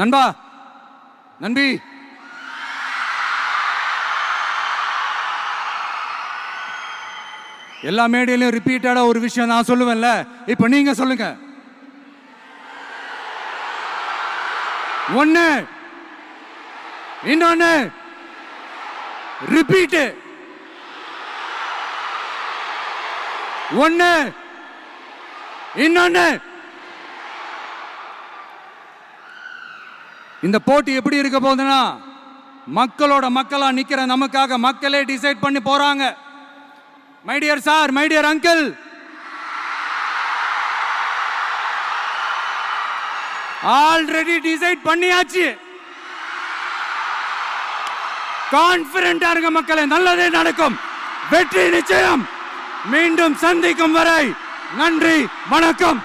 நண்பா, நண்பி, எல்லா மேடையிலும் ரிப்பீட்டடா ஒரு விஷயம் நான் சொல்லுவேன்ல, இப்ப நீங்க சொல்லுங்க. ஒன்னு, இன்னொன்னு, ரிப்பீட். ஒன்னு, இன்னொன்னு. இந்த போட்டி எப்படி இருக்க போகுதுன்னா, மக்களோட மக்களா நிக்கிற நமக்காக மக்களே டிசைட் பண்ணி போறாங்க. My dear sir, my dear uncle, already decide பண்ணியாச்சு. கான்பிடென்டா இருக்க மக்களே, நல்லதே நடக்கும், வெற்றி நிச்சயம். மீண்டும் சந்திக்கும் வரை நன்றி, வணக்கம்.